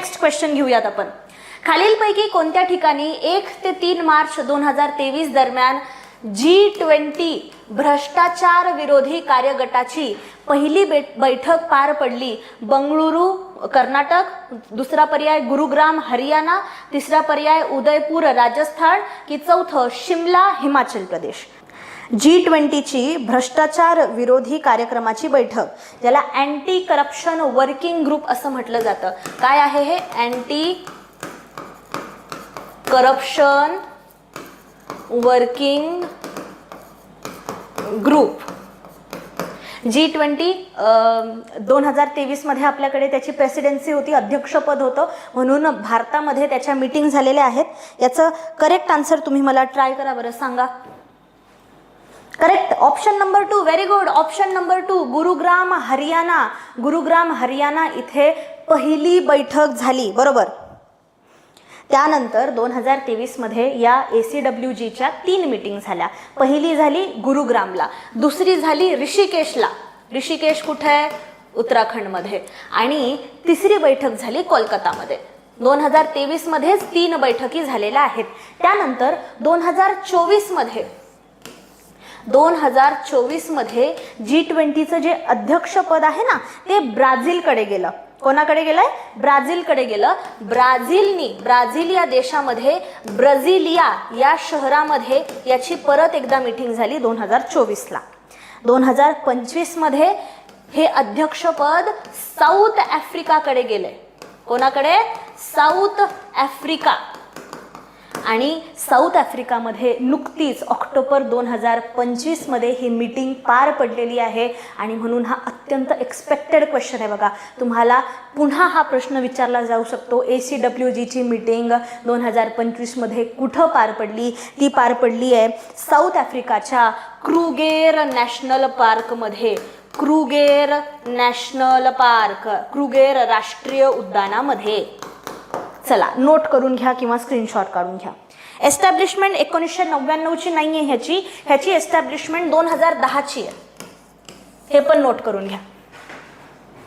Next question घेऊयात आपण. खालीलपैकी कोणत्या ठिकाणी 1 ते 3 मार्च 2023 दरम्यान G20 भ्रष्टाचार विरोधी कार्यगटाची पहिली बैठक पार पडली? बंगळुरू कर्नाटक, दुसरा पर्याय गुरुग्राम हरियाणा, तिसरा पर्याय उदयपूर राजस्थान की चौथं शिमला हिमाचल प्रदेश. G20ची भ्रष्टाचार विरोधी कार्यक्रमाची बैठक, ज्याला अँटी करप्शन वर्किंग ग्रुप असं म्हटलं जातं. काय आहे हे? Anti corruption working group. G20 2023 मध्ये आपल्याकडे त्याची प्रेसिडेन्सी होती, अध्यक्षपद होतं, म्हणून भारतामध्ये त्याच्या मीटिंग झालेल्या आहेत. याचं करेक्ट आन्सर तुम्ही मला ट्राय करा बरं, सांगा. Correct option number 2. Very good. Option number 2 Gurugram Haryana. Gurugram Haryana इथे पहिली बैठक झाली, बरोबर. त्यानंतर 2023 मध्ये या ACWGच्या 3 मीटिंग झाल्या. पहिली झाली गुरुग्रामला, दुसरी झाली ऋषिकेशला. ऋषिकेश कुठे आहे? उत्तराखंडमध्ये. आणि तिसरी बैठक झाली कोलकातामध्ये. 2023 मध्येच 3 बैठकी झालेल्या आहेत. त्यानंतर 2024 मध्ये G20चं जे अध्यक्षपद आहे ना, ते ब्राझीलकडे गेलं. कोणाकडे गेलंय? ब्राझीलकडे गेलं. ब्राझील या देशामध्ये, ब्राझिलिया या शहरामध्ये याची परत एकदा मीटिंग झाली 2024ला. 2025 मध्ये हे अध्यक्षपद साऊथ आफ्रिकाकडे गेले. कोणाकडे? South Africa. आणि साऊथ आफ्रिकामध्ये नुकतीच ऑक्टोबर 2025 मध्ये ही मीटिंग पार पडलेली आहे. आणि म्हणून हा अत्यंत एक्सपेक्टेड क्वेश्चन आहे बघा. तुम्हाला पुन्हा हा प्रश्न विचारला जाऊ शकतो. ACWGची मीटिंग 2025 मध्ये कुठं पार पडली? ती पार पडली आहे साऊथ आफ्रिकाच्या क्रुगेर नॅशनल पार्कमध्ये. क्रुगेर नॅशनल पार्क, क्रुगेर राष्ट्रीय उद्यानामध्ये. चला नोट करून घ्या किंवा स्क्रीनशॉट काढून घ्या. एस्टॅब्लिशमेंट 1999ची नाही आहे ह्याची एस्टॅब्लिशमेंट 2010ची आहे. हे पण नोट करून घ्या.